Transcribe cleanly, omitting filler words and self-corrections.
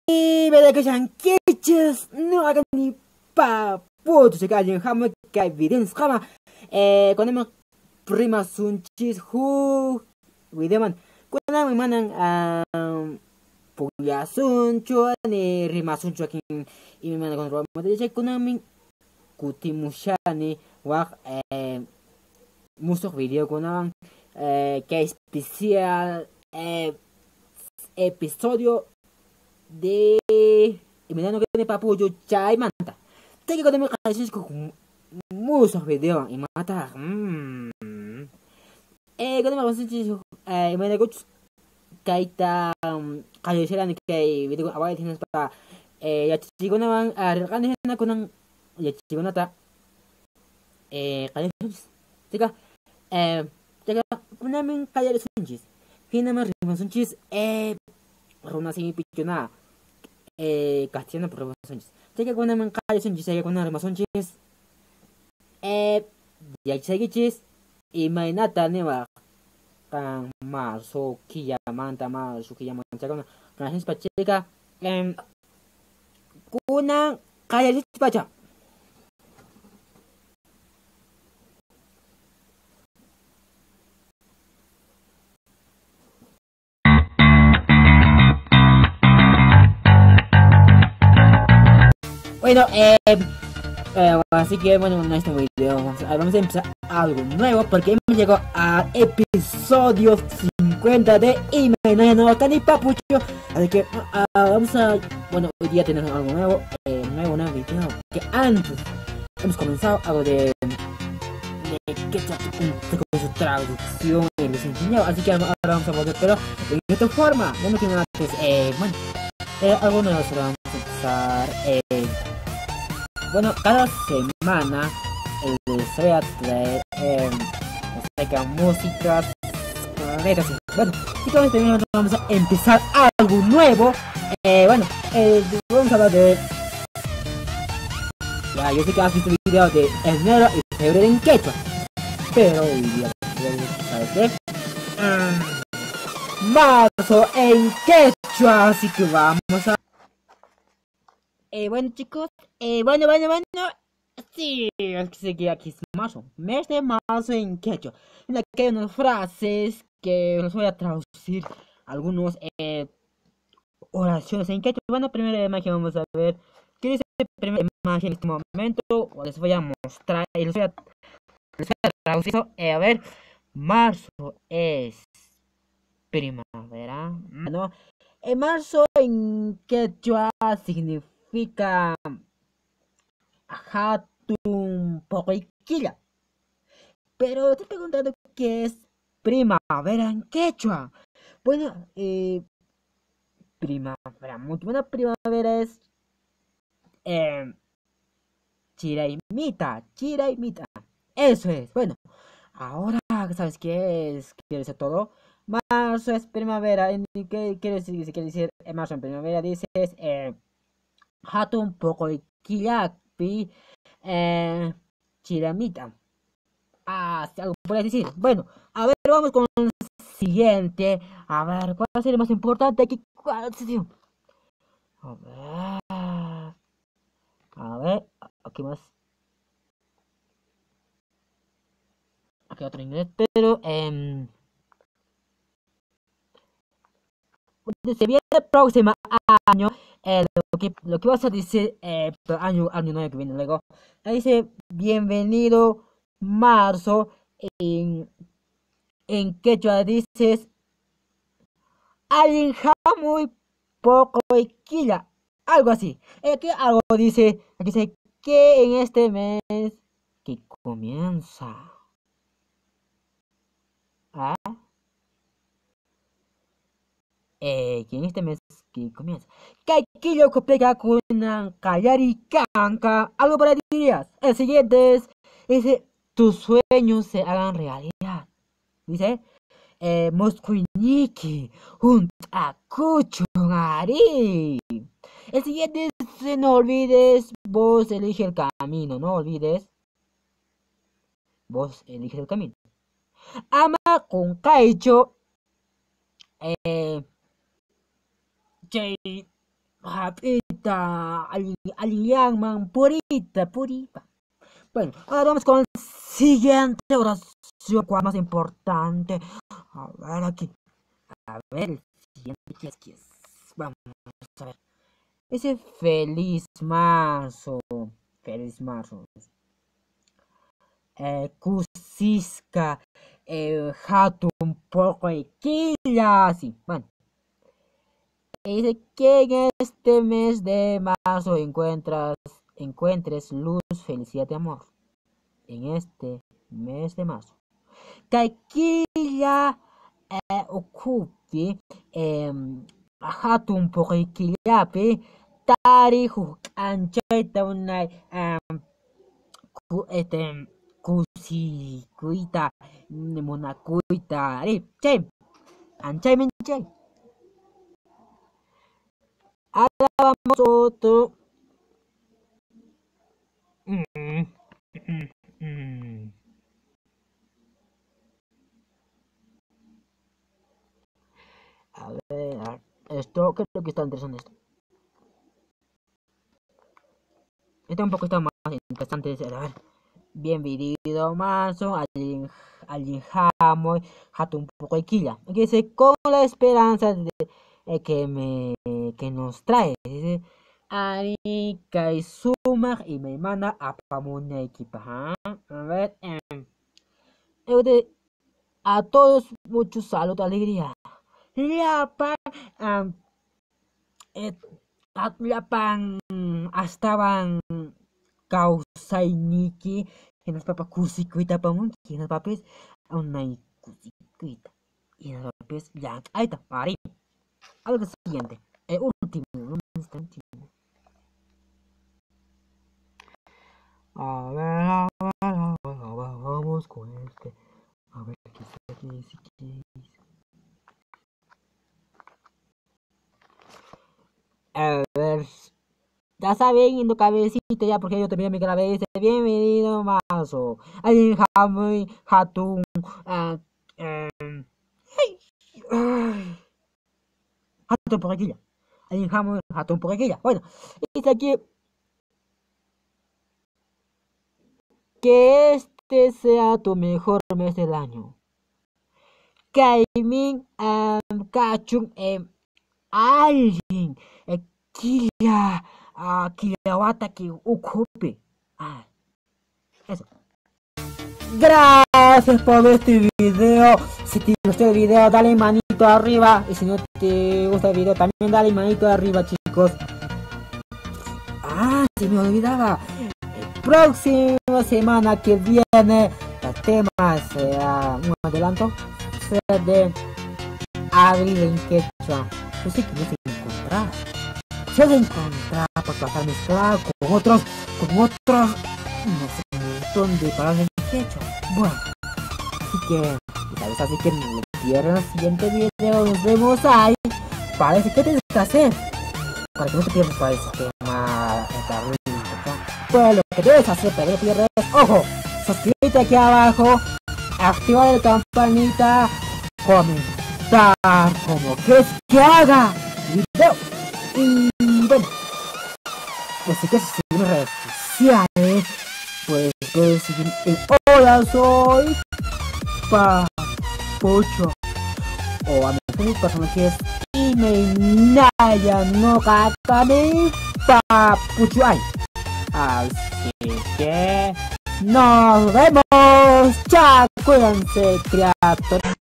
Belakang kiches no hagan ni paputo se callen jamás que hay evidentes jama con el prima sunchis hu videoman con el manan puya suncho ni rima suncho aquí y mi mana con robo de con el kutimushani wak musuh video con que especial episodio de Emiliano que me papuyo chai manta. Tengo que tener que con muchos videos y mata. Que me pasa chicho. Me digo kaita kayesera ni kay video awal tienes para ya chico na bang rekan na ko nang ya chico na ta kayesera. Teka kunamin kayesera sunjis. Hinamar rimas sunjis Runa sing pichu na castellano por sonches. Llega con una mancaya sonches, llega con una sonches. Ya chegichis y mainata neva kan marso kiya manta marso kiya manta con la gente pacheca kuna kaya pacha. Bueno, así que bueno, en este video vamos a empezar algo nuevo porque hemos llegado al episodio 50 de Email no Cani Papucho. Así que vamos a, bueno, hoy día tenemos algo nuevo, nuevo video que antes hemos comenzado algo de que con su traducción y les enseñado, así que ahora vamos a volver, pero de esta forma, bueno, que antes, bueno, algo nuevo se lo vamos a empezar, bueno, cada semana les voy a traer músicas, letras. Bueno, y con este video vamos a empezar algo nuevo. Bueno, vamos a hablar de... Ya, yo sé que has visto videos de enero y febrero en quechua, pero hoy día ¿sabes qué? Marzo en quechua, así que vamos a... bueno chicos, bueno, sí, es que aquí es marzo, mes de marzo en quechua. Aquí hay unas frases que los voy a traducir, algunos oraciones en quechua. Bueno, primera imagen vamos a ver, ¿qué dice la primera imagen en este momento? Les voy a mostrar, y les voy a traducir, a ver, marzo es primavera, ¿no? Marzo en quechua significa hatun pocoiquilla. Pero estoy preguntando qué es primavera en quechua. Bueno, primavera, muy buena primavera es chiraimita. Eso es. Bueno, ahora sabes qué es, quiere decir todo. Marzo es primavera. ¿Qué quiere decir? Si quiere decir marzo en primavera, dices hatun pocoiquillapi chiramita. Si algo puedes decir. Bueno, a ver, vamos con el siguiente. A ver, ¿cuál va a ser el más importante aquí? ¿Cuál es el... A ver, aquí más. Aquí otro inglés, pero se viene el próximo año. Lo que vas a decir año nuevo que viene luego. Ahí dice bienvenido marzo en quechua dices alinja muy poco equila, algo así. Aquí algo dice, aquí dice que en este mes que comienza. Que en este mes que comienza. Que aquí lo pega con Kayari Kanka. Algo para dirías. El siguiente es, dice, tus sueños se hagan realidad. Dice, Mosquiniki, un tacuchungari. El siguiente es, no olvides, vos elige el camino, no olvides. Vos elige el camino. Ama con Kaicho. Pita, aliang purita, purita. Bueno, ahora vamos con la siguiente oración, cuál más importante. A ver aquí, a ver, el siguiente, ¿qué es? Vamos a ver. Ese feliz marzo. Kusiska, hatun poco y quilla, sí, bueno. Dice que en este mes de marzo encuentres luz, felicidad y amor. En este mes de marzo. Kaikilla ocupi hatun poqikillapi tarihuk anchayta unay kusikuyta munakuyta chay anchaymi chay. Ahora vamos otro. A ver, esto creo que está interesante esto. Este un poco está más interesante. A ver. Bienvenido marzo, alguien jamoy, jato un poco de quilla. Que dice, con la esperanza de que nos trae. Dice, Ari, Kaisuma y me manda a Pamuña equipa. A ver, a todos mucho salud, alegría. Liapan, liapan, estaban kausainiki, que nos papa kusikuita pamun, que nos papes unai kusikuita. Y nos papes ya, ahí está, pari. Algo siguiente, último, un instante. A ver, vamos con este. A ver, ¿qué dice? A ver, ya saben, en tu cabecita ya, porque yo también me grabé. Dice, bienvenido, mazo. Alguien jamoy, hatun, hatun por aquí. Alguien jamoy, hatun por aquí. Bueno, dice aquí que este sea tu mejor mes del año. Kaimin, kachung, alguien, kilawata ki ukupe. Eso. Gracias por ver este video. Si te gustó el video, dale manito arriba. Y si no te gusta el video, también dale manito arriba, chicos. Se me olvidaba. Próxima semana que viene, el tema será un adelanto. Será de abril en quechua. Yo sé que no se encontrará. Se vas a encontrar porque vas a mezclar con otros, no sé, un montón de palabras en quechua. Bueno, así que no pierdan el siguiente video. Nos vemos ahí. Parece que tienes que hacer para que no te pierdas para ese tema. Pues lo que debes hacer para que no te pierdas, ojo, suscríbete aquí abajo, activar la campanita, comentar como quieres que haga video. Y bueno, pues si quieres seguir en redes sociales, pues puedes seguir en Hola Soy Papucho, o a mi Facebook personal que es Imenaya no Kakani Papucho. Así que nos vemos. Chao, cuídense, criaturas.